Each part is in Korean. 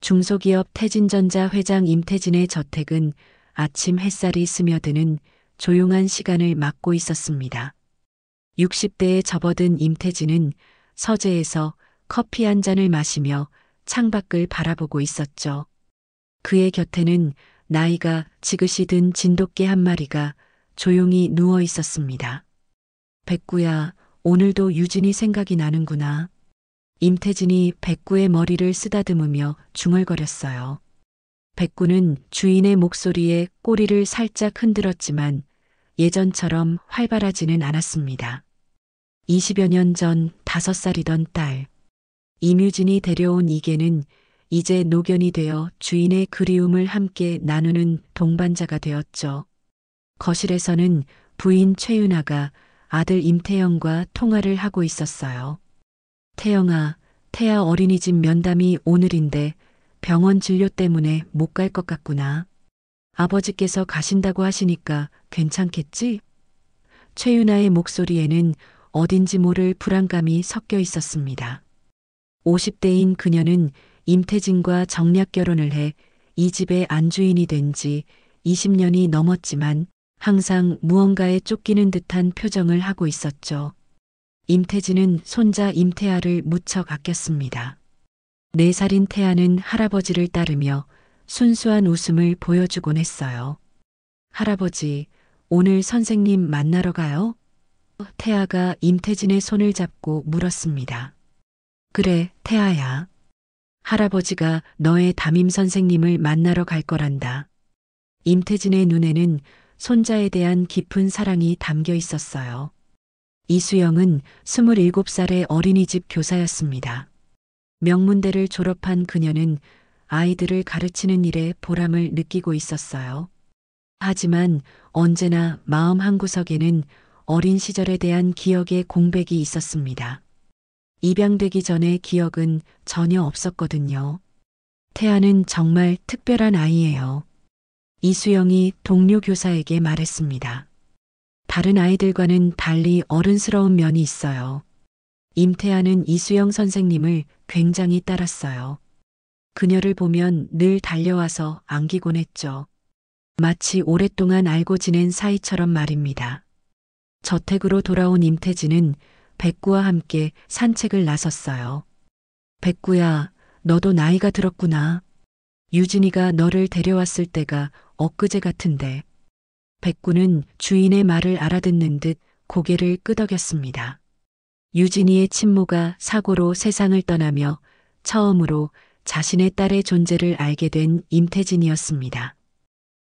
중소기업 태진전자 회장 임태진의 저택은 아침 햇살이 스며드는 조용한 시간을 맞고 있었습니다. 60대에 접어든 임태진은 서재에서 커피 한 잔을 마시며 창밖을 바라보고 있었죠. 그의 곁에는 나이가 지긋이 든 진돗개 한 마리가 조용히 누워 있었습니다. 백구야, 오늘도 유진이 생각이 나는구나. 임태진이 백구의 머리를 쓰다듬으며 중얼거렸어요. 백구는 주인의 목소리에 꼬리를 살짝 흔들었지만 예전처럼 활발하지는 않았습니다. 20여 년 전 5살이던 딸, 임유진이 데려온 이계는 이제 노견이 되어 주인의 그리움을 함께 나누는 동반자가 되었죠. 거실에서는 부인 최윤아가 아들 임태영과 통화를 하고 있었어요. 태영아, 태아 어린이집 면담이 오늘인데 병원 진료 때문에 못 갈 것 같구나. 아버지께서 가신다고 하시니까 괜찮겠지? 최윤아의 목소리에는 어딘지 모를 불안감이 섞여 있었습니다. 50대인 그녀는 임태진과 정략 결혼을 해 이 집의 안주인이 된 지 20년이 넘었지만 항상 무언가에 쫓기는 듯한 표정을 하고 있었죠. 임태진은 손자 임태아를 무척 아꼈습니다. 4살인 태아는 할아버지를 따르며 순수한 웃음을 보여주곤 했어요. 할아버지, 오늘 선생님 만나러 가요? 태아가 임태진의 손을 잡고 물었습니다. 그래, 태아야. 할아버지가 너의 담임 선생님을 만나러 갈 거란다. 임태진의 눈에는 손자에 대한 깊은 사랑이 담겨 있었어요. 이수영은 27살의 어린이집 교사였습니다. 명문대를 졸업한 그녀는 아이들을 가르치는 일에 보람을 느끼고 있었어요. 하지만 언제나 마음 한구석에는 어린 시절에 대한 기억의 공백이 있었습니다. 입양되기 전의 기억은 전혀 없었거든요. 태아는 정말 특별한 아이예요. 이수영이 동료 교사에게 말했습니다. 다른 아이들과는 달리 어른스러운 면이 있어요. 임태아는 이수영 선생님을 굉장히 따랐어요. 그녀를 보면 늘 달려와서 안기곤 했죠. 마치 오랫동안 알고 지낸 사이처럼 말입니다. 저택으로 돌아온 임태진은 백구와 함께 산책을 나섰어요. 백구야, 너도 나이가 들었구나. 유진이가 너를 데려왔을 때가 엊그제 같은데. 백구는 주인의 말을 알아듣는 듯 고개를 끄덕였습니다. 유진이의 친모가 사고로 세상을 떠나며 처음으로 자신의 딸의 존재를 알게 된 임태진이었습니다.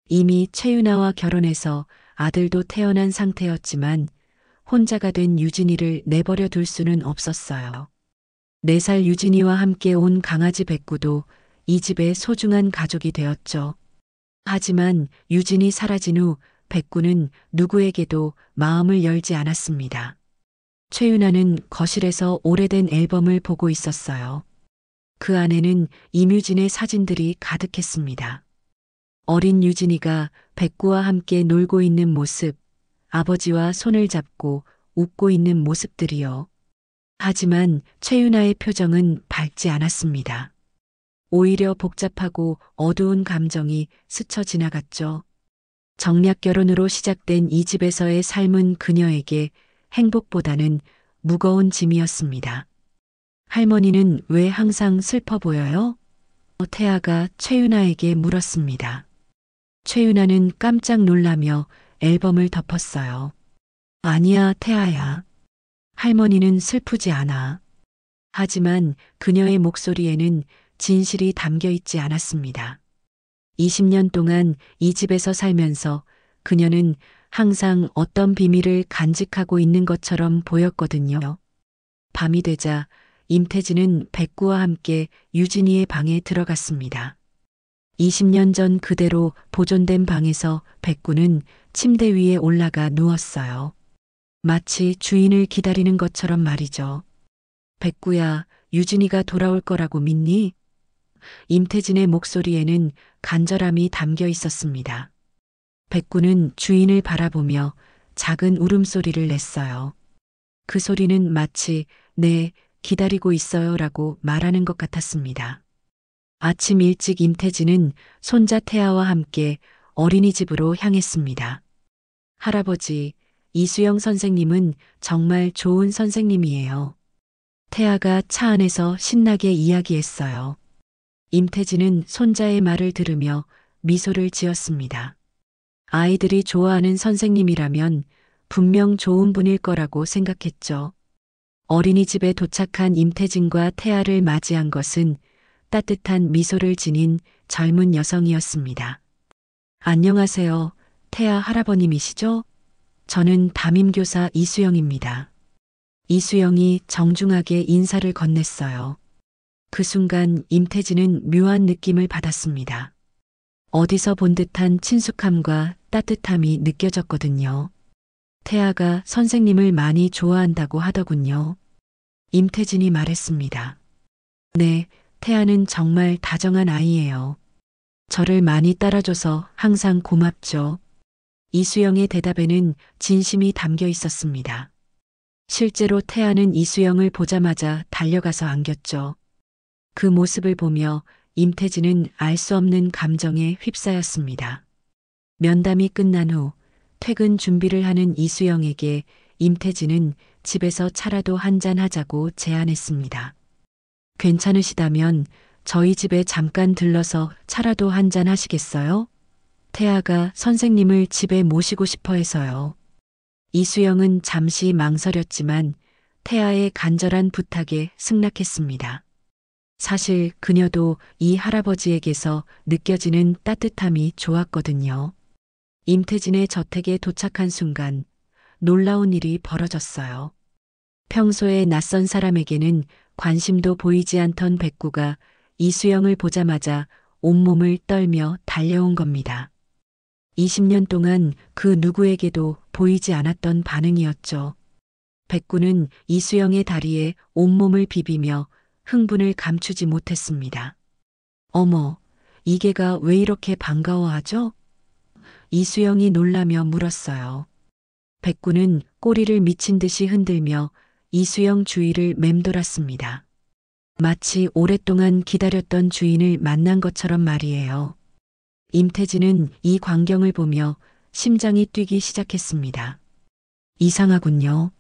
이미 최윤아와 결혼해서 아들도 태어난 상태였지만 혼자가 된 유진이를 내버려 둘 수는 없었어요. 4살 유진이와 함께 온 강아지 백구도 이 집의 소중한 가족이 되었죠. 하지만 유진이 사라진 후 백구는 누구에게도 마음을 열지 않았습니다. 최윤아는 거실에서 오래된 앨범을 보고 있었어요. 그 안에는 임유진의 사진들이 가득했습니다. 어린 유진이가 백구와 함께 놀고 있는 모습, 아버지와 손을 잡고 웃고 있는 모습들이요. 하지만 최윤아의 표정은 밝지 않았습니다. 오히려 복잡하고 어두운 감정이 스쳐 지나갔죠. 정략 결혼으로 시작된 이 집에서의 삶은 그녀에게 행복보다는 무거운 짐이었습니다. 할머니는 왜 항상 슬퍼 보여요? 태아가 최윤아에게 물었습니다. 최윤아는 깜짝 놀라며 앨범을 덮었어요. 아니야, 태아야. 할머니는 슬프지 않아. 하지만 그녀의 목소리에는 진실이 담겨 있지 않았습니다. 20년 동안 이 집에서 살면서 그녀는 항상 어떤 비밀을 간직하고 있는 것처럼 보였거든요. 밤이 되자 임태진은 백구와 함께 유진이의 방에 들어갔습니다. 20년 전 그대로 보존된 방에서 백구는 침대 위에 올라가 누웠어요. 마치 주인을 기다리는 것처럼 말이죠. 백구야, 유진이가 돌아올 거라고 믿니? 임태진의 목소리에는 간절함이 담겨 있었습니다. 백구는 주인을 바라보며 작은 울음소리를 냈어요. 그 소리는 마치 네, 기다리고 있어요라고 말하는 것 같았습니다. 아침 일찍 임태진은 손자 태아와 함께 어린이집으로 향했습니다. 할아버지, 이수영 선생님은 정말 좋은 선생님이에요. 태아가 차 안에서 신나게 이야기했어요. 임태진은 손자의 말을 들으며 미소를 지었습니다. 아이들이 좋아하는 선생님이라면 분명 좋은 분일 거라고 생각했죠. 어린이집에 도착한 임태진과 태아를 맞이한 것은 따뜻한 미소를 지닌 젊은 여성이었습니다. 안녕하세요. 태아 할아버님이시죠? 저는 담임교사 이수영입니다. 이수영이 정중하게 인사를 건넸어요. 그 순간 임태진은 묘한 느낌을 받았습니다. 어디서 본 듯한 친숙함과 따뜻함이 느껴졌거든요. 태아가 선생님을 많이 좋아한다고 하더군요. 임태진이 말했습니다. 네, 태아는 정말 다정한 아이예요. 저를 많이 따라줘서 항상 고맙죠. 이수영의 대답에는 진심이 담겨 있었습니다. 실제로 태아는 이수영을 보자마자 달려가서 안겼죠. 그 모습을 보며 임태진은 알 수 없는 감정에 휩싸였습니다. 면담이 끝난 후 퇴근 준비를 하는 이수영에게 임태진은 집에서 차라도 한잔 하자고 제안했습니다. 괜찮으시다면 저희 집에 잠깐 들러서 차라도 한잔 하시겠어요? 태아가 선생님을 집에 모시고 싶어 해서요. 이수영은 잠시 망설였지만 태아의 간절한 부탁에 승낙했습니다. 사실 그녀도 이 할아버지에게서 느껴지는 따뜻함이 좋았거든요. 임태진의 저택에 도착한 순간 놀라운 일이 벌어졌어요. 평소에 낯선 사람에게는 관심도 보이지 않던 백구가 이수영을 보자마자 온몸을 떨며 달려온 겁니다. 20년 동안 그 누구에게도 보이지 않았던 반응이었죠. 백구는 이수영의 다리에 온몸을 비비며 흥분을 감추지 못했습니다. 어머, 이 개가 왜 이렇게 반가워하죠? 이수영이 놀라며 물었어요. 백구는 꼬리를 미친 듯이 흔들며 이수영 주위를 맴돌았습니다. 마치 오랫동안 기다렸던 주인을 만난 것처럼 말이에요. 임태진은 이 광경을 보며 심장이 뛰기 시작했습니다. 이상하군요.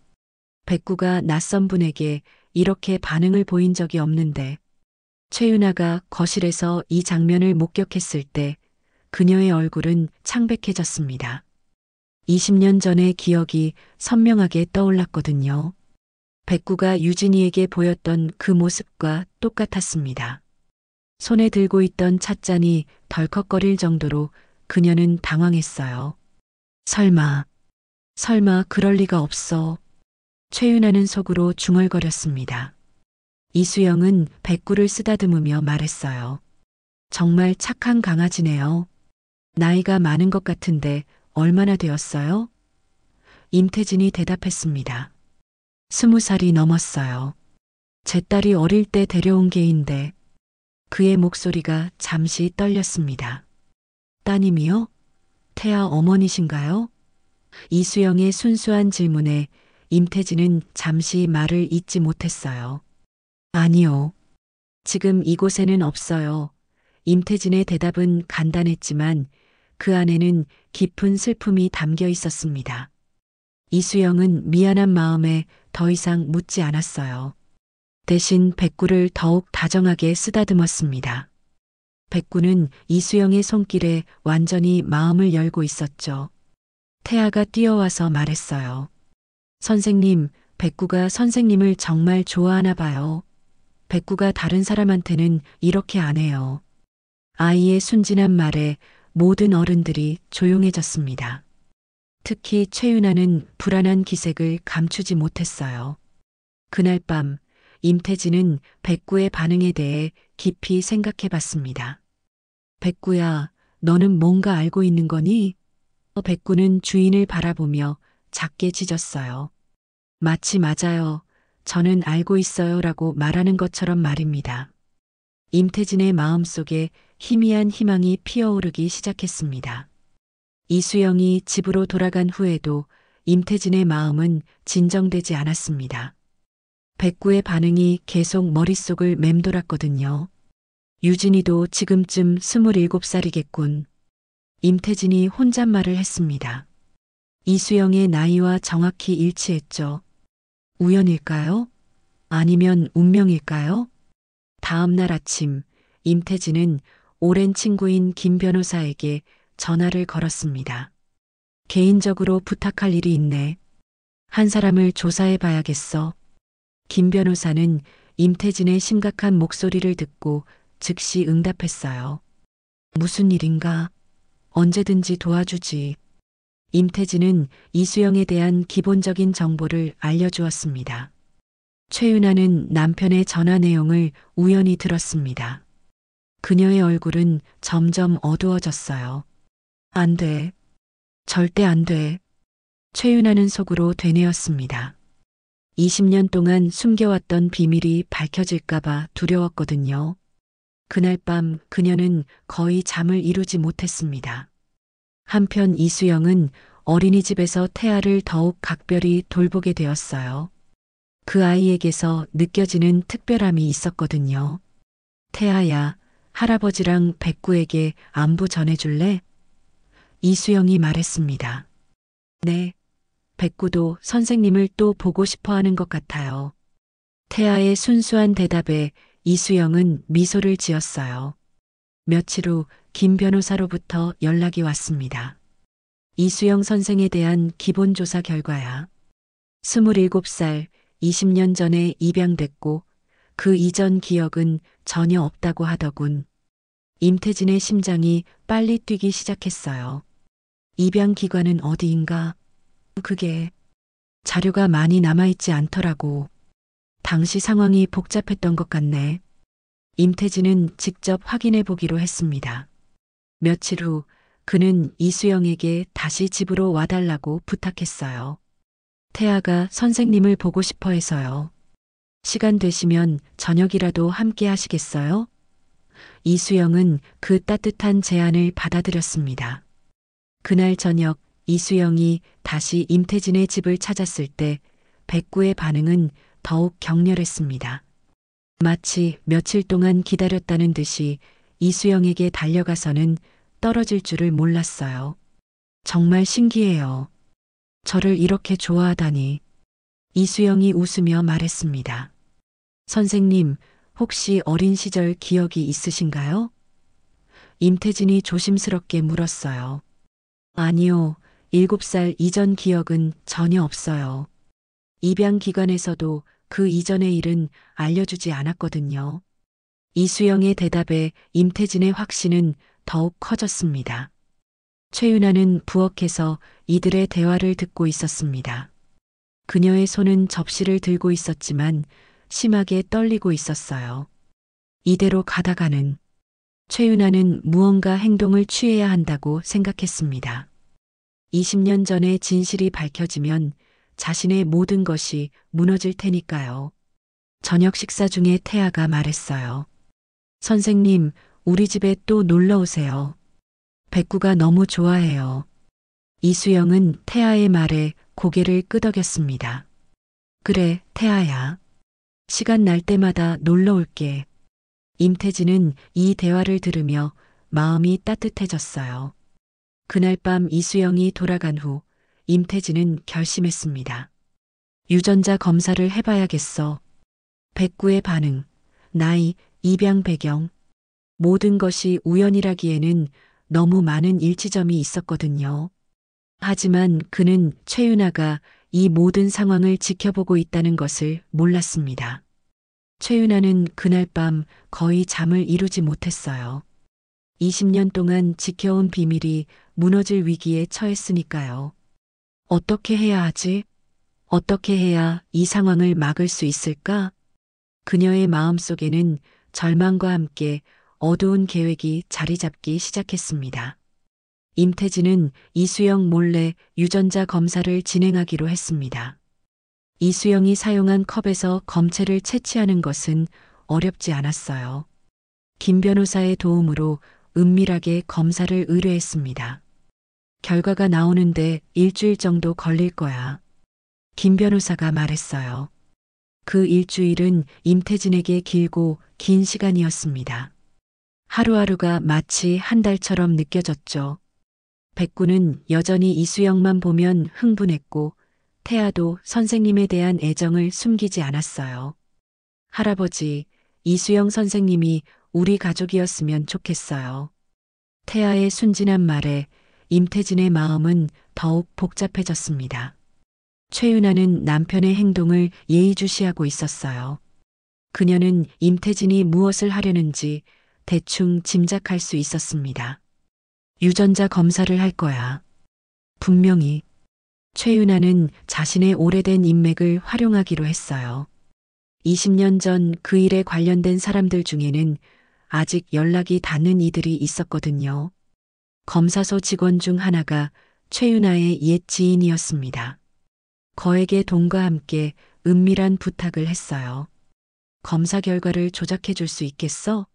백구가 낯선 분에게 이렇게 반응을 보인 적이 없는데 최윤아가 거실에서 이 장면을 목격했을 때 그녀의 얼굴은 창백해졌습니다. 20년 전의 기억이 선명하게 떠올랐거든요. 백구가 유진이에게 보였던 그 모습과 똑같았습니다. 손에 들고 있던 찻잔이 덜컥거릴 정도로 그녀는 당황했어요. 설마 그럴 리가 없어. 최윤아는 속으로 중얼거렸습니다. 이수영은 백구를 쓰다듬으며 말했어요. 정말 착한 강아지네요. 나이가 많은 것 같은데 얼마나 되었어요? 임태진이 대답했습니다. 20살이 넘었어요. 제 딸이 어릴 때 데려온 개인데 그의 목소리가 잠시 떨렸습니다. 따님이요? 태아 어머니신가요? 이수영의 순수한 질문에 임태진은 잠시 말을 잇지 못했어요. 아니요. 지금 이곳에는 없어요. 임태진의 대답은 간단했지만 그 안에는 깊은 슬픔이 담겨 있었습니다. 이수영은 미안한 마음에 더 이상 묻지 않았어요. 대신 백구를 더욱 다정하게 쓰다듬었습니다. 백구는 이수영의 손길에 완전히 마음을 열고 있었죠. 태아가 뛰어와서 말했어요. 선생님, 백구가 선생님을 정말 좋아하나 봐요. 백구가 다른 사람한테는 이렇게 안 해요. 아이의 순진한 말에 모든 어른들이 조용해졌습니다. 특히 최윤아는 불안한 기색을 감추지 못했어요. 그날 밤 임태진은 백구의 반응에 대해 깊이 생각해 봤습니다. 백구야, 너는 뭔가 알고 있는 거니? 백구는 주인을 바라보며 작게 짖었어요. 마치 맞아요. 저는 알고 있어요 라고 말하는 것처럼 말입니다. 임태진의 마음속에 희미한 희망이 피어오르기 시작했습니다. 이수영이 집으로 돌아간 후에도 임태진의 마음은 진정되지 않았습니다. 백구의 반응이 계속 머릿속을 맴돌았거든요. 유진이도 지금쯤 27살이겠군. 임태진이 혼잣말을 했습니다. 이수영의 나이와 정확히 일치했죠. 우연일까요? 아니면 운명일까요? 다음 날 아침, 임태진은 오랜 친구인 김 변호사에게 전화를 걸었습니다. 개인적으로 부탁할 일이 있네. 한 사람을 조사해 봐야겠어. 김 변호사는 임태진의 심각한 목소리를 듣고 즉시 응답했어요. 무슨 일인가? 언제든지 도와주지. 임태진은 이수영에 대한 기본적인 정보를 알려주었습니다. 최윤아는 남편의 전화 내용을 우연히 들었습니다. 그녀의 얼굴은 점점 어두워졌어요. 안 돼. 절대 안 돼. 최윤아는 속으로 되뇌었습니다. 20년 동안 숨겨왔던 비밀이 밝혀질까봐 두려웠거든요. 그날 밤 그녀는 거의 잠을 이루지 못했습니다. 한편 이수영은 어린이집에서 태아를 더욱 각별히 돌보게 되었어요. 그 아이에게서 느껴지는 특별함이 있었거든요. 태아야, 할아버지랑 백구에게 안부 전해줄래? 이수영이 말했습니다. 네, 백구도 선생님을 또 보고 싶어 하는 것 같아요. 태아의 순수한 대답에 이수영은 미소를 지었어요. 며칠 후 김 변호사로부터 연락이 왔습니다. 이수영 선생에 대한 기본조사 결과야. 27살, 20년 전에 입양됐고 그 이전 기억은 전혀 없다고 하더군. 임태진의 심장이 빨리 뛰기 시작했어요. 입양 기관은 어디인가? 그게 자료가 많이 남아있지 않더라고. 당시 상황이 복잡했던 것 같네. 임태진은 직접 확인해 보기로 했습니다. 며칠 후 그는 이수영에게 다시 집으로 와달라고 부탁했어요. 태아가 선생님을 보고 싶어 해서요. 시간 되시면 저녁이라도 함께 하시겠어요? 이수영은 그 따뜻한 제안을 받아들였습니다. 그날 저녁 이수영이 다시 임태진의 집을 찾았을 때 백구의 반응은 더욱 격렬했습니다. 마치 며칠 동안 기다렸다는 듯이 이수영에게 달려가서는 떨어질 줄을 몰랐어요. 정말 신기해요. 저를 이렇게 좋아하다니. 이수영이 웃으며 말했습니다. 선생님, 혹시 어린 시절 기억이 있으신가요? 임태진이 조심스럽게 물었어요. 아니요, 7살 이전 기억은 전혀 없어요. 입양 기관에서도 그 이전의 일은 알려주지 않았거든요. 이수영의 대답에 임태진의 확신은 더욱 커졌습니다. 최윤아는 부엌에서 이들의 대화를 듣고 있었습니다. 그녀의 손은 접시를 들고 있었지만 심하게 떨리고 있었어요. 이대로 가다가는 최윤아는 무언가 행동을 취해야 한다고 생각했습니다. 20년 전의 진실이 밝혀지면 자신의 모든 것이 무너질 테니까요. 저녁 식사 중에 태아가 말했어요. 선생님, 우리 집에 또 놀러 오세요. 백구가 너무 좋아해요. 이수영은 태아의 말에 고개를 끄덕였습니다. 그래, 태아야. 시간 날 때마다 놀러 올게. 임태진은 이 대화를 들으며 마음이 따뜻해졌어요. 그날 밤 이수영이 돌아간 후 임태진은 결심했습니다. 유전자 검사를 해봐야겠어. 백구의 반응, 나이, 입양 배경, 모든 것이 우연이라기에는 너무 많은 일치점이 있었거든요. 하지만 그는 최윤아가 이 모든 상황을 지켜보고 있다는 것을 몰랐습니다. 최윤아는 그날 밤 거의 잠을 이루지 못했어요. 20년 동안 지켜온 비밀이 무너질 위기에 처했으니까요. 어떻게 해야 하지? 어떻게 해야 이 상황을 막을 수 있을까? 그녀의 마음속에는 절망과 함께 어두운 계획이 자리 잡기 시작했습니다. 임태진은 이수영 몰래 유전자 검사를 진행하기로 했습니다. 이수영이 사용한 컵에서 검체를 채취하는 것은 어렵지 않았어요. 김 변호사의 도움으로 은밀하게 검사를 의뢰했습니다. 결과가 나오는데 일주일 정도 걸릴 거야. 김 변호사가 말했어요. 그 일주일은 임태진에게 길고 긴 시간이었습니다. 하루하루가 마치 한 달처럼 느껴졌죠. 백구는 여전히 이수영만 보면 흥분했고 태아도 선생님에 대한 애정을 숨기지 않았어요. 할아버지, 이수영 선생님이 우리 가족이었으면 좋겠어요. 태아의 순진한 말에 임태진의 마음은 더욱 복잡해졌습니다. 최윤아는 남편의 행동을 예의주시하고 있었어요. 그녀는 임태진이 무엇을 하려는지 대충 짐작할 수 있었습니다. 유전자 검사를 할 거야. 분명히 최윤아는 자신의 오래된 인맥을 활용하기로 했어요. 20년 전 그 일에 관련된 사람들 중에는 아직 연락이 닿는 이들이 있었거든요. 검사소 직원 중 하나가 최윤아의 옛 지인이었습니다. 거액의 돈과 함께 은밀한 부탁을 했어요. 검사 결과를 조작해 줄 수 있겠어?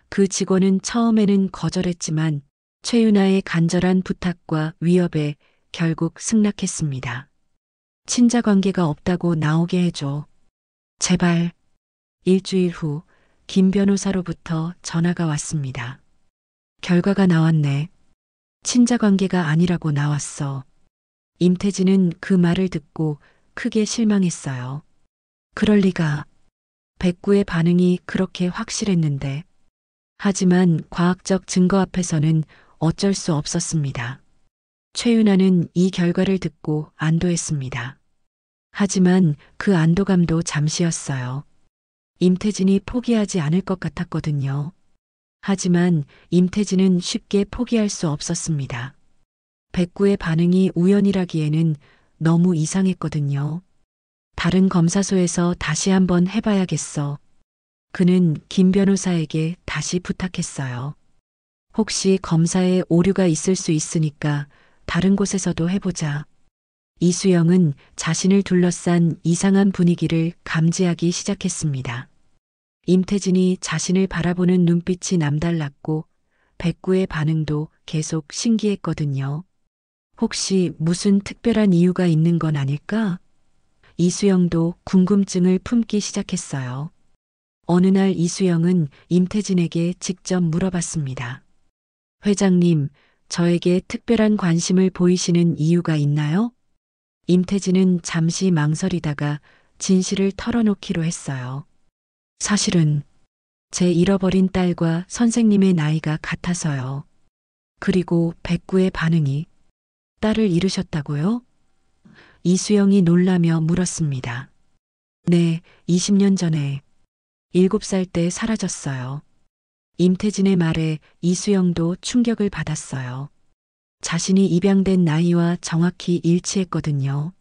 그 직원은 처음에는 거절했지만 최윤아의 간절한 부탁과 위협에 결국 승낙했습니다. 친자 관계가 없다고 나오게 해줘. 제발. 일주일 후 김 변호사로부터 전화가 왔습니다. 결과가 나왔네. 친자 관계가 아니라고 나왔어. 임태진은 그 말을 듣고 크게 실망했어요. 그럴 리가. 백구의 반응이 그렇게 확실했는데. 하지만 과학적 증거 앞에서는 어쩔 수 없었습니다. 최윤아는 이 결과를 듣고 안도했습니다. 하지만 그 안도감도 잠시였어요. 임태진이 포기하지 않을 것 같았거든요. 하지만 임태진은 쉽게 포기할 수 없었습니다. 백구의 반응이 우연이라기에는 너무 이상했거든요. 다른 검사소에서 다시 한번 해봐야겠어. 그는 김 변호사에게 다시 부탁했어요. 혹시 검사에 오류가 있을 수 있으니까 다른 곳에서도 해보자. 이수영은 자신을 둘러싼 이상한 분위기를 감지하기 시작했습니다. 임태진이 자신을 바라보는 눈빛이 남달랐고 백구의 반응도 계속 신기했거든요. 혹시 무슨 특별한 이유가 있는 건 아닐까? 이수영도 궁금증을 품기 시작했어요. 어느 날 이수영은 임태진에게 직접 물어봤습니다. 회장님, 저에게 특별한 관심을 보이시는 이유가 있나요? 임태진은 잠시 망설이다가 진실을 털어놓기로 했어요. 사실은 제 잃어버린 딸과 선생님의 나이가 같아서요. 그리고 백구의 반응이 딸을 잃으셨다고요? 이수영이 놀라며 물었습니다. 네, 20년 전에 7살 때 사라졌어요. 임태진의 말에 이수영도 충격을 받았어요. 자신이 입양된 나이와 정확히 일치했거든요.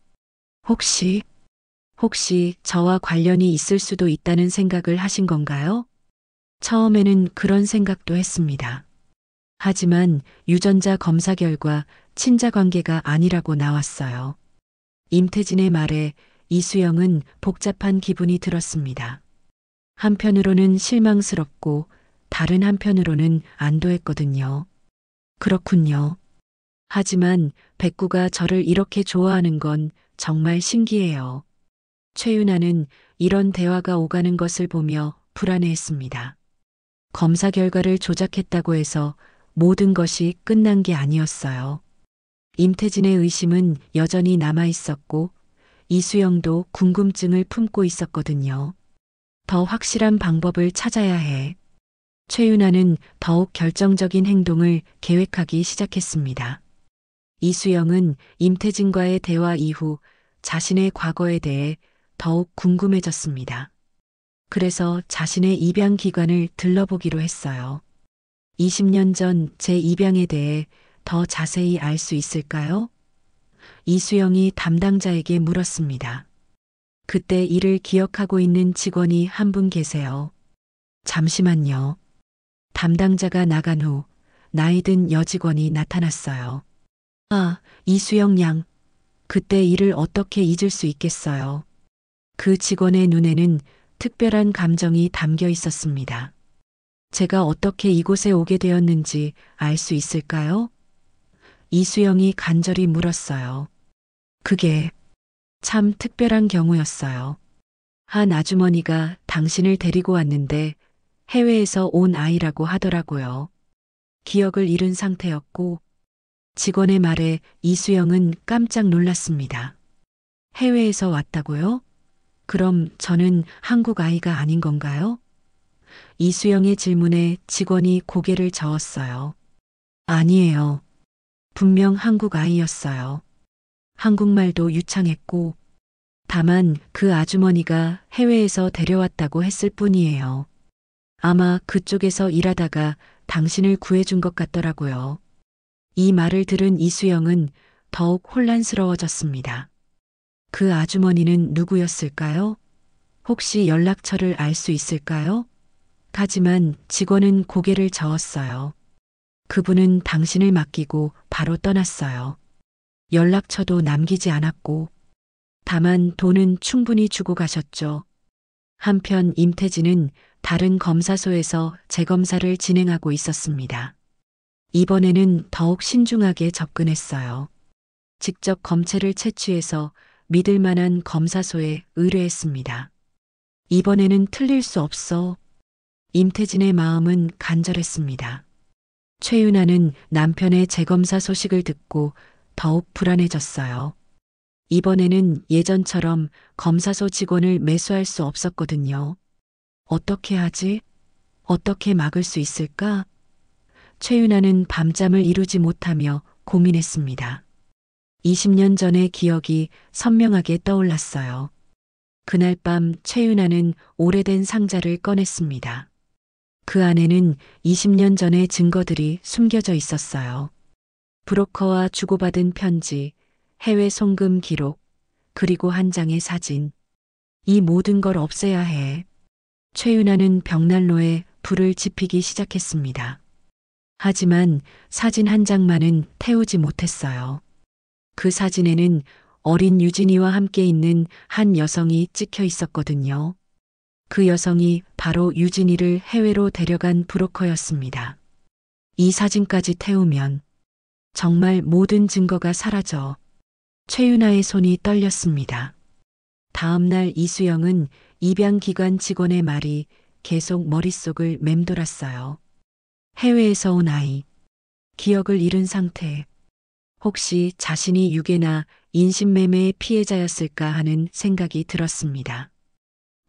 혹시 저와 관련이 있을 수도 있다는 생각을 하신 건가요? 처음에는 그런 생각도 했습니다. 하지만 유전자 검사 결과 친자 관계가 아니라고 나왔어요. 임태진의 말에 이수영은 복잡한 기분이 들었습니다. 한편으로는 실망스럽고 다른 한편으로는 안도했거든요. 그렇군요. 하지만 백구가 저를 이렇게 좋아하는 건 정말 신기해요. 최윤아는 이런 대화가 오가는 것을 보며 불안해했습니다. 검사 결과를 조작했다고 해서 모든 것이 끝난 게 아니었어요. 임태진의 의심은 여전히 남아 있었고 이수영도 궁금증을 품고 있었거든요. 더 확실한 방법을 찾아야 해. 최윤아는 더욱 결정적인 행동을 계획하기 시작했습니다. 이수영은 임태진과의 대화 이후 자신의 과거에 대해 더욱 궁금해졌습니다. 그래서 자신의 입양 기관을 들러보기로 했어요. 20년 전 제 입양에 대해 더 자세히 알 수 있을까요? 이수영이 담당자에게 물었습니다. 그때 일을 기억하고 있는 직원이 한 분 계세요. 잠시만요. 담당자가 나간 후 나이든 여직원이 나타났어요. 아, 이수영 양. 그때 일을 어떻게 잊을 수 있겠어요. 그 직원의 눈에는 특별한 감정이 담겨 있었습니다. 제가 어떻게 이곳에 오게 되었는지 알 수 있을까요? 이수영이 간절히 물었어요. 그게 참 특별한 경우였어요. 한 아주머니가 당신을 데리고 왔는데 해외에서 온 아이라고 하더라고요. 기억을 잃은 상태였고 직원의 말에 이수영은 깜짝 놀랐습니다. 해외에서 왔다고요? 그럼 저는 한국 아이가 아닌 건가요? 이수영의 질문에 직원이 고개를 저었어요. 아니에요. 분명 한국 아이였어요. 한국말도 유창했고, 다만 그 아주머니가 해외에서 데려왔다고 했을 뿐이에요. 아마 그쪽에서 일하다가 당신을 구해준 것 같더라고요. 이 말을 들은 이수영은 더욱 혼란스러워졌습니다. 그 아주머니는 누구였을까요? 혹시 연락처를 알 수 있을까요? 하지만 직원은 고개를 저었어요. 그분은 당신을 맡기고 바로 떠났어요. 연락처도 남기지 않았고, 다만 돈은 충분히 주고 가셨죠. 한편 임태진은 다른 검사소에서 재검사를 진행하고 있었습니다. 이번에는 더욱 신중하게 접근했어요. 직접 검체를 채취해서 믿을 만한 검사소에 의뢰했습니다. 이번에는 틀릴 수 없어. 임태진의 마음은 간절했습니다. 최윤아는 남편의 재검사 소식을 듣고 더욱 불안해졌어요. 이번에는 예전처럼 검사소 직원을 매수할 수 없었거든요. 어떻게 하지? 어떻게 막을 수 있을까? 최윤아는 밤잠을 이루지 못하며 고민했습니다. 20년 전의 기억이 선명하게 떠올랐어요. 그날 밤 최윤아는 오래된 상자를 꺼냈습니다. 그 안에는 20년 전의 증거들이 숨겨져 있었어요. 브로커와 주고받은 편지, 해외 송금 기록, 그리고 한 장의 사진. 이 모든 걸 없애야 해. 최윤아는 벽난로에 불을 지피기 시작했습니다. 하지만 사진 한 장만은 태우지 못했어요. 그 사진에는 어린 유진이와 함께 있는 한 여성이 찍혀 있었거든요. 그 여성이 바로 유진이를 해외로 데려간 브로커였습니다. 이 사진까지 태우면 정말 모든 증거가 사라져. 최윤아의 손이 떨렸습니다. 다음 날 이수영은 입양기관 직원의 말이 계속 머릿속을 맴돌았어요. 해외에서 온 아이, 기억을 잃은 상태, 혹시 자신이 유괴나 인신매매의 피해자였을까 하는 생각이 들었습니다.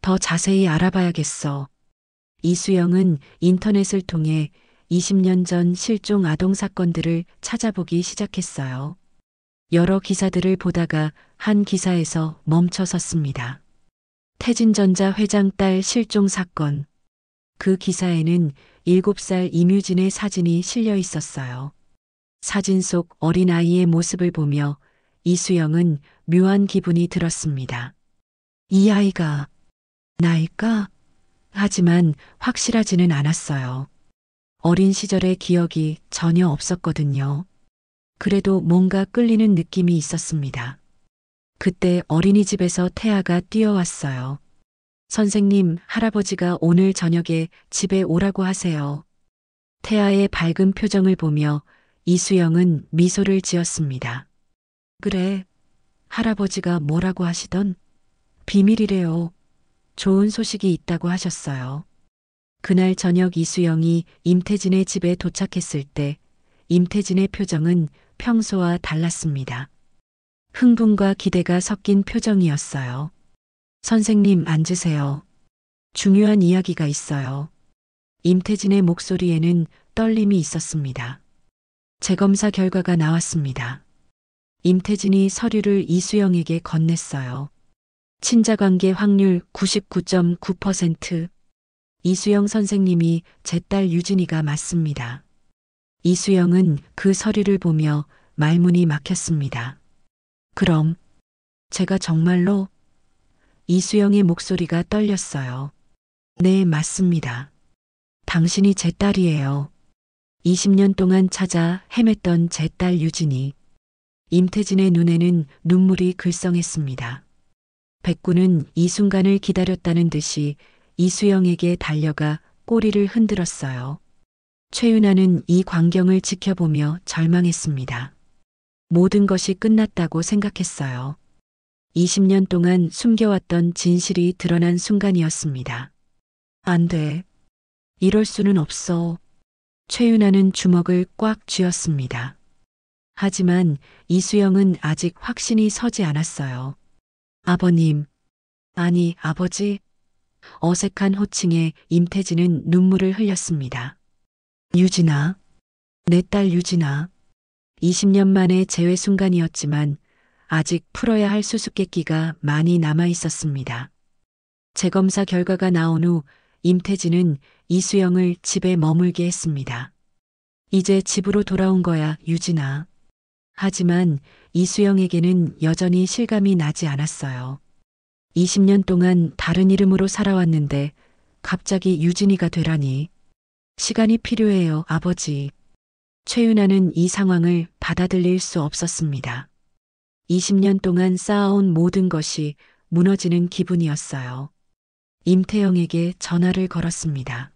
더 자세히 알아봐야겠어. 이수영은 인터넷을 통해 20년 전 실종 아동 사건들을 찾아보기 시작했어요. 여러 기사들을 보다가 한 기사에서 멈춰 섰습니다. 태진전자 회장 딸 실종 사건. 그 기사에는 7살 임유진의 사진이 실려 있었어요. 사진 속 어린아이의 모습을 보며 이수영은 묘한 기분이 들었습니다. 이 아이가 나일까? 하지만 확실하지는 않았어요. 어린 시절의 기억이 전혀 없었거든요. 그래도 뭔가 끌리는 느낌이 있었습니다. 그때 어린이집에서 태아가 뛰어왔어요. 선생님, 할아버지가 오늘 저녁에 집에 오라고 하세요. 태아의 밝은 표정을 보며 이수영은 미소를 지었습니다. 그래, 할아버지가 뭐라고 하시던? 비밀이래요. 좋은 소식이 있다고 하셨어요. 그날 저녁 이수영이 임태진의 집에 도착했을 때 임태진의 표정은 평소와 달랐습니다. 흥분과 기대가 섞인 표정이었어요. 선생님 앉으세요. 중요한 이야기가 있어요. 임태진의 목소리에는 떨림이 있었습니다. 재검사 결과가 나왔습니다. 임태진이 서류를 이수영에게 건넸어요. 친자관계 확률 99.9%. 이수영 선생님이 제 딸 유진이가 맞습니다. 이수영은 그 서류를 보며 말문이 막혔습니다. 그럼 제가 정말로? 이수영의 목소리가 떨렸어요. 네, 맞습니다. 당신이 제 딸이에요. 20년 동안 찾아 헤맸던 제 딸 유진이. 임태진의 눈에는 눈물이 글썽했습니다. 백구는 이 순간을 기다렸다는 듯이 이수영에게 달려가 꼬리를 흔들었어요. 최윤아는 이 광경을 지켜보며 절망했습니다. 모든 것이 끝났다고 생각했어요. 20년 동안 숨겨왔던 진실이 드러난 순간이었습니다. 안 돼. 이럴 수는 없어. 최윤아는 주먹을 꽉 쥐었습니다. 하지만 이수영은 아직 확신이 서지 않았어요. 아버님, 아니 아버지. 어색한 호칭에 임태진은 눈물을 흘렸습니다. 유진아, 내 딸 유진아. 20년 만에 재회 순간이었지만 아직 풀어야 할 수수께끼가 많이 남아 있었습니다. 재검사 결과가 나온 후 임태진은 이수영을 집에 머물게 했습니다. 이제 집으로 돌아온 거야, 유진아. 하지만 이수영에게는 여전히 실감이 나지 않았어요. 20년 동안 다른 이름으로 살아왔는데 갑자기 유진이가 되라니. 시간이 필요해요, 아버지. 최윤아는 이 상황을 받아들일 수 없었습니다. 20년 동안 쌓아온 모든 것이 무너지는 기분이었어요. 임태영에게 전화를 걸었습니다.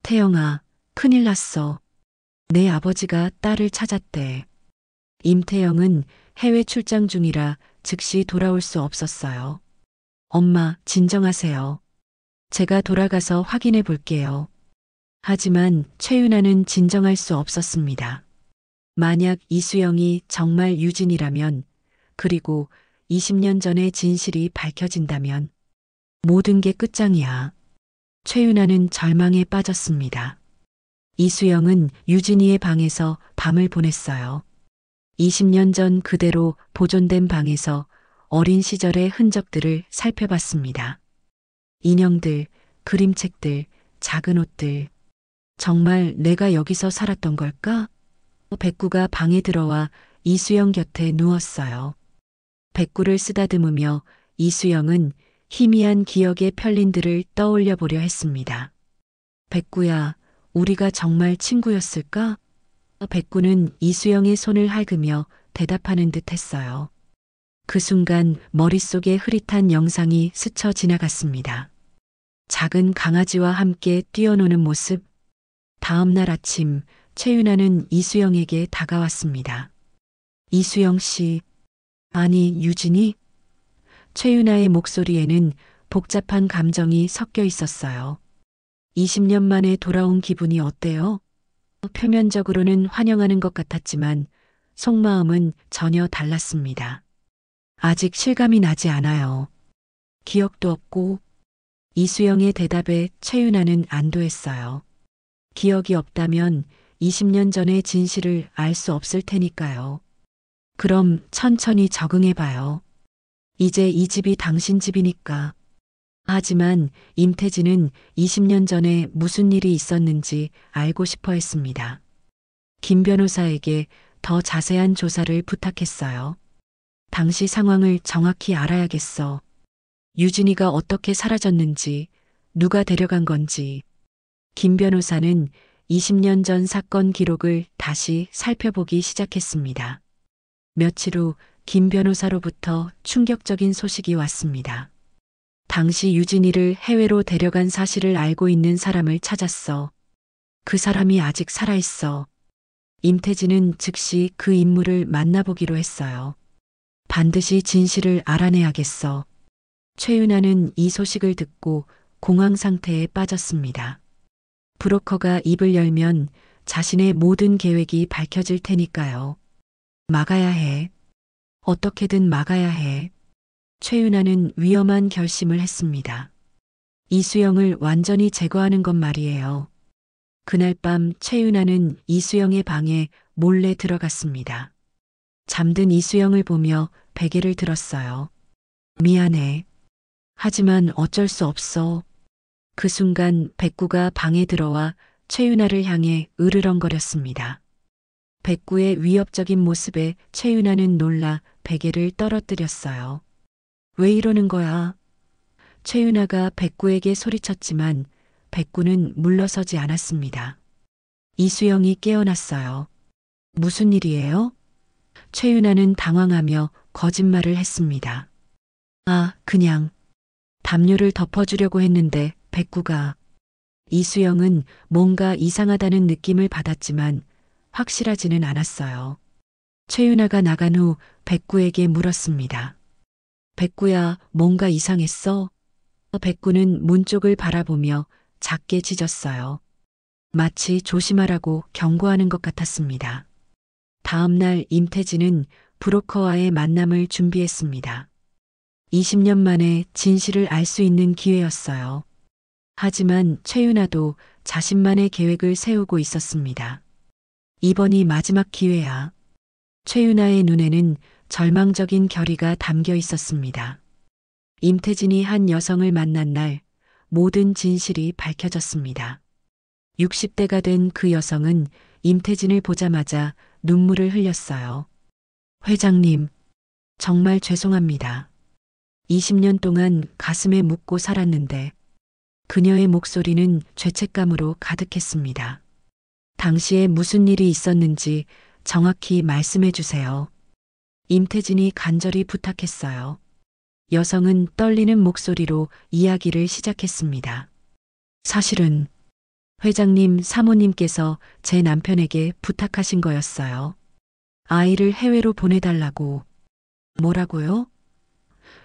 태영아, 큰일 났어. 내 아버지가 딸을 찾았대. 임태영은 해외 출장 중이라 즉시 돌아올 수 없었어요. 엄마, 진정하세요. 제가 돌아가서 확인해 볼게요. 하지만 최윤아는 진정할 수 없었습니다. 만약 이수영이 정말 유진이라면, 그리고 20년 전의 진실이 밝혀진다면 모든 게 끝장이야. 최윤아는 절망에 빠졌습니다. 이수영은 유진이의 방에서 밤을 보냈어요. 20년 전 그대로 보존된 방에서 어린 시절의 흔적들을 살펴봤습니다. 인형들, 그림책들, 작은 옷들. 정말 내가 여기서 살았던 걸까? 백구가 방에 들어와 이수영 곁에 누웠어요. 백구를 쓰다듬으며 이수영은 희미한 기억의 편린들을 떠올려 보려 했습니다. 백구야, 우리가 정말 친구였을까? 백구는 이수영의 손을 핥으며 대답하는 듯 했어요. 그 순간 머릿속에 흐릿한 영상이 스쳐 지나갔습니다. 작은 강아지와 함께 뛰어노는 모습. 다음 날 아침, 최윤아는 이수영에게 다가왔습니다. 이수영 씨, 아니 유진이? 최윤아의 목소리에는 복잡한 감정이 섞여 있었어요. 20년 만에 돌아온 기분이 어때요? 표면적으로는 환영하는 것 같았지만 속마음은 전혀 달랐습니다. 아직 실감이 나지 않아요. 기억도 없고. 이수영의 대답에 최윤아는 안도했어요. 기억이 없다면 20년 전의 진실을 알 수 없을 테니까요. 그럼 천천히 적응해봐요. 이제 이 집이 당신 집이니까. 하지만 임태진은 20년 전에 무슨 일이 있었는지 알고 싶어 했습니다. 김 변호사에게 더 자세한 조사를 부탁했어요. 당시 상황을 정확히 알아야겠어. 유진이가 어떻게 사라졌는지, 누가 데려간 건지. 김 변호사는 20년 전 사건 기록을 다시 살펴보기 시작했습니다. 며칠 후 김 변호사로부터 충격적인 소식이 왔습니다. 당시 유진이를 해외로 데려간 사실을 알고 있는 사람을 찾았어. 그 사람이 아직 살아있어. 임태진은 즉시 그 인물을 만나보기로 했어요. 반드시 진실을 알아내야겠어. 최윤아는 이 소식을 듣고 공황 상태에 빠졌습니다. 브로커가 입을 열면 자신의 모든 계획이 밝혀질 테니까요. 막아야 해. 어떻게든 막아야 해. 최윤아는 위험한 결심을 했습니다. 이수영을 완전히 제거하는 것 말이에요. 그날 밤 최윤아는 이수영의 방에 몰래 들어갔습니다. 잠든 이수영을 보며 베개를 들었어요. 미안해. 하지만 어쩔 수 없어. 그 순간 백구가 방에 들어와 최윤아를 향해 으르렁거렸습니다. 백구의 위협적인 모습에 최윤아는 놀라 베개를 떨어뜨렸어요. 왜 이러는 거야? 최윤아가 백구에게 소리쳤지만 백구는 물러서지 않았습니다. 이수영이 깨어났어요. 무슨 일이에요? 최윤아는 당황하며 거짓말을 했습니다. 아, 그냥 담요를 덮어주려고 했는데 백구가. 이수영은 뭔가 이상하다는 느낌을 받았지만 확실하지는 않았어요. 최윤아가 나간 후 백구에게 물었습니다. 백구야, 뭔가 이상했어? 백구는 문 쪽을 바라보며 작게 짖었어요. 마치 조심하라고 경고하는 것 같았습니다. 다음 날 임태진은 브로커와의 만남을 준비했습니다. 20년 만에 진실을 알 수 있는 기회였어요. 하지만 최윤아도 자신만의 계획을 세우고 있었습니다. 이번이 마지막 기회야. 최윤아의 눈에는 절망적인 결의가 담겨 있었습니다. 임태진이 한 여성을 만난 날 모든 진실이 밝혀졌습니다. 60대가 된 그 여성은 임태진을 보자마자 눈물을 흘렸어요. 회장님, 정말 죄송합니다. 20년 동안 가슴에 묻고 살았는데 그녀의 목소리는 죄책감으로 가득했습니다. 당시에 무슨 일이 있었는지 정확히 말씀해 주세요. 임태진이 간절히 부탁했어요. 여성은 떨리는 목소리로 이야기를 시작했습니다. 사실은 회장님 사모님께서 제 남편에게 부탁하신 거였어요. 아이를 해외로 보내달라고. 뭐라고요?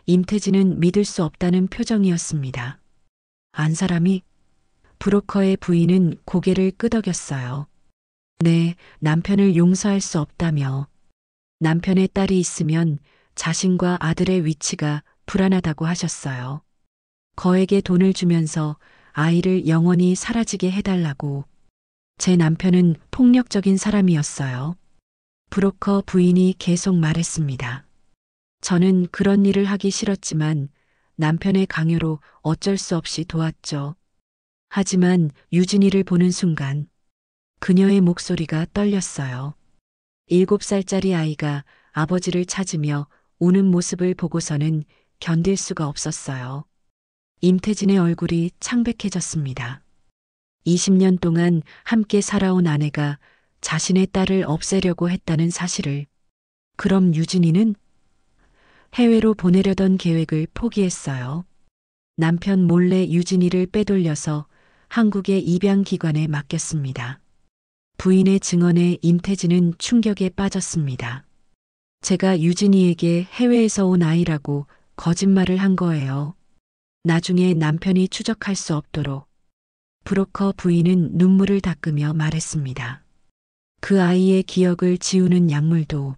임태진은 믿을 수 없다는 표정이었습니다. 안 사람이? 브로커의 부인은 고개를 끄덕였어요. 네, 남편을 용서할 수 없다며. 남편의 딸이 있으면 자신과 아들의 위치가 불안하다고 하셨어요. 거액의 돈을 주면서 아이를 영원히 사라지게 해달라고. 제 남편은 폭력적인 사람이었어요. 브로커 부인이 계속 말했습니다. 저는 그런 일을 하기 싫었지만 남편의 강요로 어쩔 수 없이 도왔죠. 하지만 유진이를 보는 순간 그녀의 목소리가 떨렸어요. 7살짜리 아이가 아버지를 찾으며 우는 모습을 보고서는 견딜 수가 없었어요. 임태진의 얼굴이 창백해졌습니다. 20년 동안 함께 살아온 아내가 자신의 딸을 없애려고 했다는 사실을. 그럼 유진이는? 해외로 보내려던 계획을 포기했어요. 남편 몰래 유진이를 빼돌려서 한국의 입양기관에 맡겼습니다. 부인의 증언에 임태진은 충격에 빠졌습니다. 제가 유진이에게 해외에서 온 아이라고 거짓말을 한 거예요. 나중에 남편이 추적할 수 없도록. 브로커 부인은 눈물을 닦으며 말했습니다. 그 아이의 기억을 지우는 약물도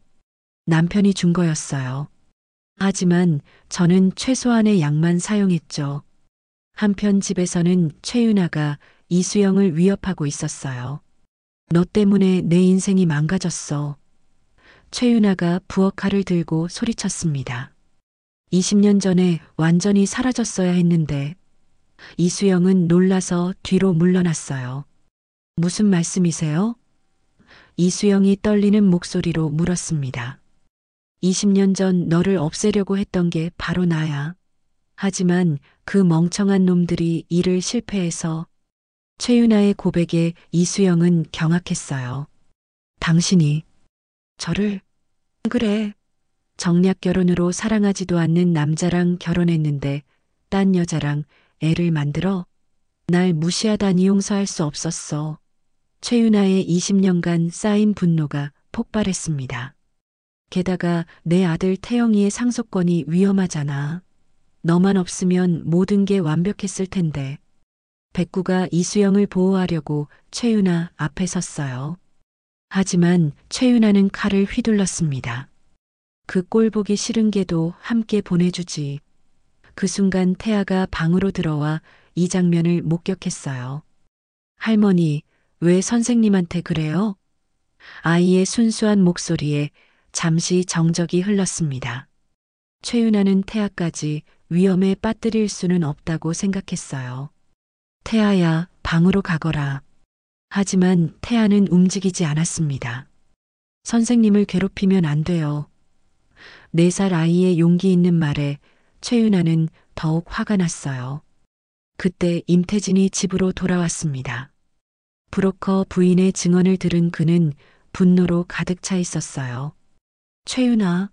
남편이 준 거였어요. 하지만 저는 최소한의 약만 사용했죠. 한편 집에서는 최윤아가 이수영을 위협하고 있었어요. 너 때문에 내 인생이 망가졌어. 최윤아가 부엌칼을 들고 소리쳤습니다. 20년 전에 완전히 사라졌어야 했는데. 이수영은 놀라서 뒤로 물러났어요. 무슨 말씀이세요? 이수영이 떨리는 목소리로 물었습니다. 20년 전 너를 없애려고 했던 게 바로 나야. 하지만 그 멍청한 놈들이 일을 실패해서. 최윤아의 고백에 이수영은 경악했어요. 당신이 저를? 그래. 정략 결혼으로 사랑하지도 않는 남자랑 결혼했는데 딴 여자랑 애를 만들어? 날 무시하다니 용서할 수 없었어. 최윤아의 20년간 쌓인 분노가 폭발했습니다. 게다가 내 아들 태영이의 상속권이 위험하잖아. 너만 없으면 모든 게 완벽했을 텐데. 백구가 이수영을 보호하려고 최윤아 앞에 섰어요. 하지만 최윤아는 칼을 휘둘렀습니다. 그 꼴 보기 싫은 게도 함께 보내주지. 그 순간 태아가 방으로 들어와 이 장면을 목격했어요. 할머니, 왜 선생님한테 그래요? 아이의 순수한 목소리에 잠시 정적이 흘렀습니다. 최윤아는 태아까지 위험에 빠뜨릴 수는 없다고 생각했어요. 태아야, 방으로 가거라. 하지만 태아는 움직이지 않았습니다. 선생님을 괴롭히면 안 돼요. 4살 아이의 용기 있는 말에 최윤아는 더욱 화가 났어요. 그때 임태진이 집으로 돌아왔습니다. 브로커 부인의 증언을 들은 그는 분노로 가득 차 있었어요. 최윤아.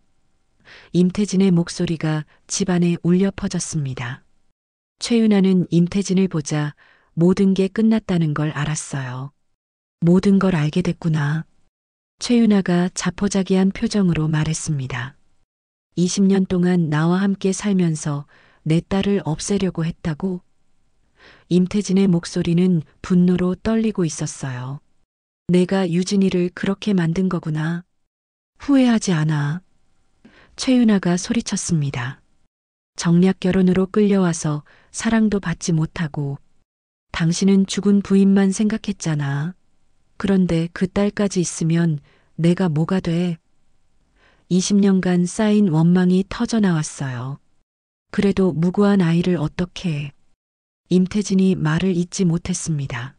임태진의 목소리가 집안에 울려 퍼졌습니다. 최윤아는 임태진을 보자 모든 게 끝났다는 걸 알았어요. 모든 걸 알게 됐구나. 최윤아가 자포자기한 표정으로 말했습니다. 20년 동안 나와 함께 살면서 내 딸을 없애려고 했다고? 임태진의 목소리는 분노로 떨리고 있었어요. 내가 유진이를 그렇게 만든 거구나. 후회하지 않아. 최윤아가 소리쳤습니다. 정략 결혼으로 끌려와서 사랑도 받지 못하고 당신은 죽은 부인만 생각했잖아. 그런데 그 딸까지 있으면 내가 뭐가 돼? 20년간 쌓인 원망이 터져 나왔어요. 그래도 무고한 아이를 어떻게 해? 임태진이 말을 잇지 못했습니다.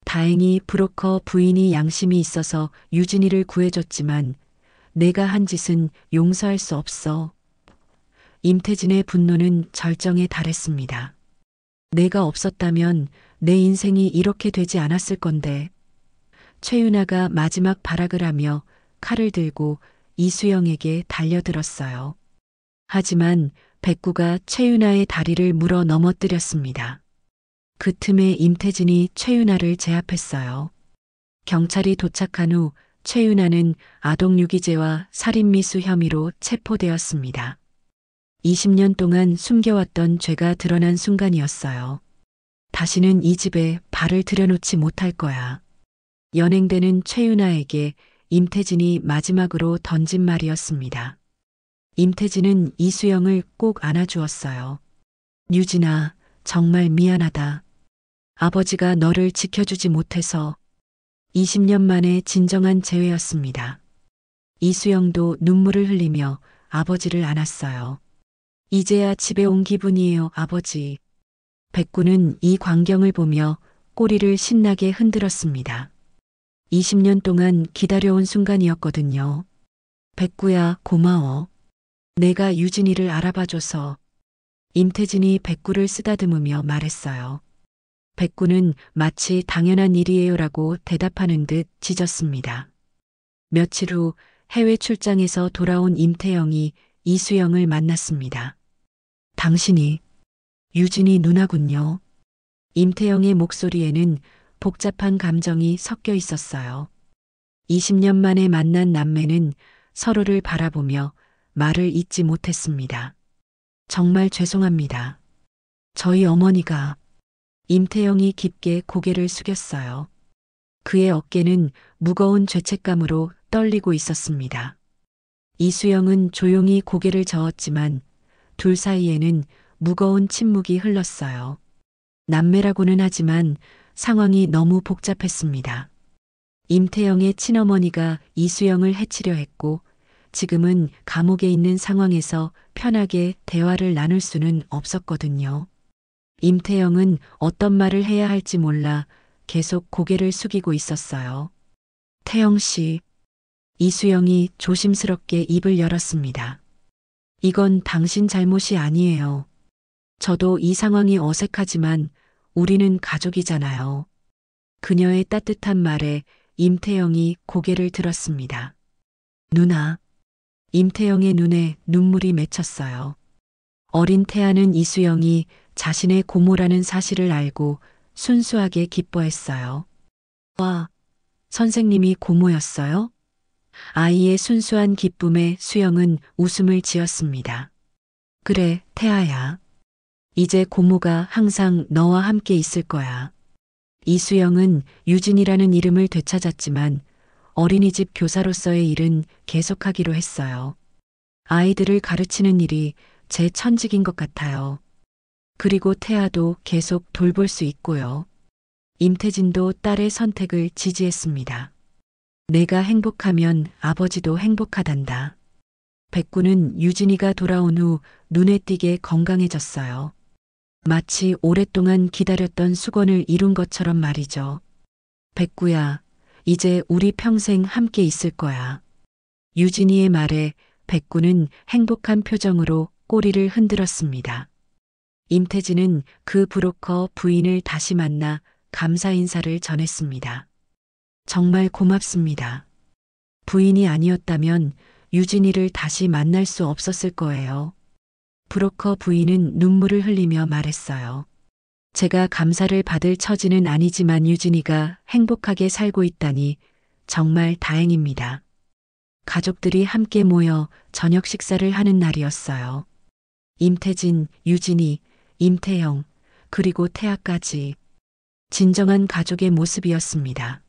다행히 브로커 부인이 양심이 있어서 유진이를 구해줬지만 내가 한 짓은 용서할 수 없어. 임태진의 분노는 절정에 달했습니다. 내가 없었다면 내 인생이 이렇게 되지 않았을 건데. 최윤아가 마지막 발악을 하며 칼을 들고 이수영에게 달려들었어요. 하지만 백구가 최윤아의 다리를 물어 넘어뜨렸습니다. 그 틈에 임태진이 최윤아를 제압했어요. 경찰이 도착한 후 최윤아는 아동유기죄와 살인미수 혐의로 체포되었습니다. 20년 동안 숨겨왔던 죄가 드러난 순간이었어요. 다시는 이 집에 발을 들여놓지 못할 거야. 연행되는 최윤아에게 임태진이 마지막으로 던진 말이었습니다. 임태진은 이수영을 꼭 안아주었어요. 유진아, 정말 미안하다. 아버지가 너를 지켜주지 못해서. 20년 만에 진정한 재회였습니다. 이수영도 눈물을 흘리며 아버지를 안았어요. 이제야 집에 온 기분이에요, 아버지. 백구는 이 광경을 보며 꼬리를 신나게 흔들었습니다. 20년 동안 기다려온 순간이었거든요. 백구야, 고마워. 내가 유진이를 알아봐줘서. 임태진이 백구를 쓰다듬으며 말했어요. 백구는 마치 당연한 일이에요라고 대답하는 듯 짖었습니다. 며칠 후 해외 출장에서 돌아온 임태영이 이수영을 만났습니다. 당신이 유진이 누나군요. 임태영의 목소리에는 복잡한 감정이 섞여 있었어요. 20년 만에 만난 남매는 서로를 바라보며 말을 잇지 못했습니다. 정말 죄송합니다. 저희 어머니가. 임태영이 깊게 고개를 숙였어요. 그의 어깨는 무거운 죄책감으로 떨리고 있었습니다. 이수영은 조용히 고개를 저었지만 둘 사이에는 무거운 침묵이 흘렀어요. 남매라고는 하지만 상황이 너무 복잡했습니다. 임태영의 친어머니가 이수영을 해치려 했고 지금은 감옥에 있는 상황에서 편하게 대화를 나눌 수는 없었거든요. 임태영은 어떤 말을 해야 할지 몰라 계속 고개를 숙이고 있었어요. 태영 씨. 이수영이 조심스럽게 입을 열었습니다. 이건 당신 잘못이 아니에요. 저도 이 상황이 어색하지만 우리는 가족이잖아요. 그녀의 따뜻한 말에 임태영이 고개를 들었습니다. 누나. 임태영의 눈에 눈물이 맺혔어요. 어린 태아는 이수영이 자신의 고모라는 사실을 알고 순수하게 기뻐했어요. 와, 선생님이 고모였어요? 아이의 순수한 기쁨에 수영은 웃음을 지었습니다. 그래, 태아야. 이제 고모가 항상 너와 함께 있을 거야. 이수영은 유진이라는 이름을 되찾았지만 어린이집 교사로서의 일은 계속하기로 했어요. 아이들을 가르치는 일이 제 천직인 것 같아요. 그리고 태아도 계속 돌볼 수 있고요. 임태진도 딸의 선택을 지지했습니다. 내가 행복하면 아버지도 행복하단다. 백구는 유진이가 돌아온 후 눈에 띄게 건강해졌어요. 마치 오랫동안 기다렸던 수건을 이룬 것처럼 말이죠. 백구야, 이제 우리 평생 함께 있을 거야. 유진이의 말에 백구는 행복한 표정으로 꼬리를 흔들었습니다. 임태진은 그 브로커 부인을 다시 만나 감사 인사를 전했습니다. 정말 고맙습니다. 부인이 아니었다면 유진이를 다시 만날 수 없었을 거예요. 브로커 부인은 눈물을 흘리며 말했어요. 제가 감사를 받을 처지는 아니지만 유진이가 행복하게 살고 있다니 정말 다행입니다. 가족들이 함께 모여 저녁 식사를 하는 날이었어요. 임태진, 유진이, 임태영, 그리고 태아까지. 진정한 가족의 모습이었습니다.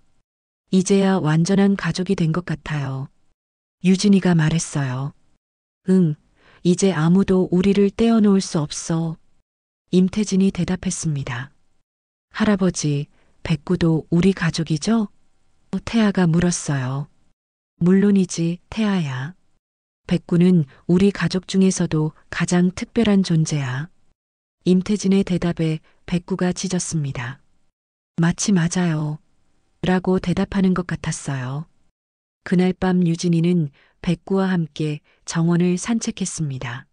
이제야 완전한 가족이 된 것 같아요. 유진이가 말했어요. 응, 이제 아무도 우리를 떼어놓을 수 없어. 임태진이 대답했습니다. 할아버지, 백구도 우리 가족이죠? 태아가 물었어요. 물론이지, 태아야. 백구는 우리 가족 중에서도 가장 특별한 존재야. 임태진의 대답에 백구가 짖었습니다. 마치 맞아요. 라고 대답하는 것 같았어요. 그날 밤 유진이는 백구와 함께 정원을 산책했습니다.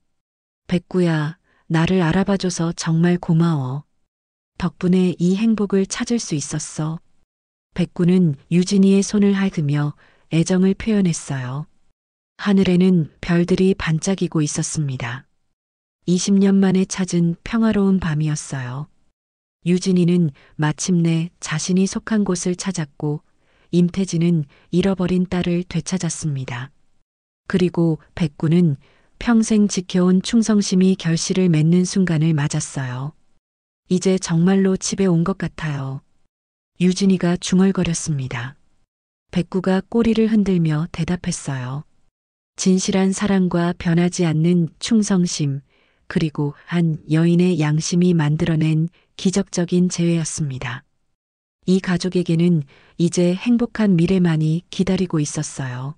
백구야, 나를 알아봐줘서 정말 고마워. 덕분에 이 행복을 찾을 수 있었어. 백구는 유진이의 손을 핥으며 애정을 표현했어요. 하늘에는 별들이 반짝이고 있었습니다. 20년 만에 찾은 평화로운 밤이었어요. 유진이는 마침내 자신이 속한 곳을 찾았고 임태진은 잃어버린 딸을 되찾았습니다. 그리고 백구는 평생 지켜온 충성심이 결실을 맺는 순간을 맞았어요. 이제 정말로 집에 온 것 같아요. 유진이가 중얼거렸습니다. 백구가 꼬리를 흔들며 대답했어요. 진실한 사랑과 변하지 않는 충성심, 그리고 한 여인의 양심이 만들어낸 기적적인 재회였습니다. 이 가족에게는 이제 행복한 미래만이 기다리고 있었어요.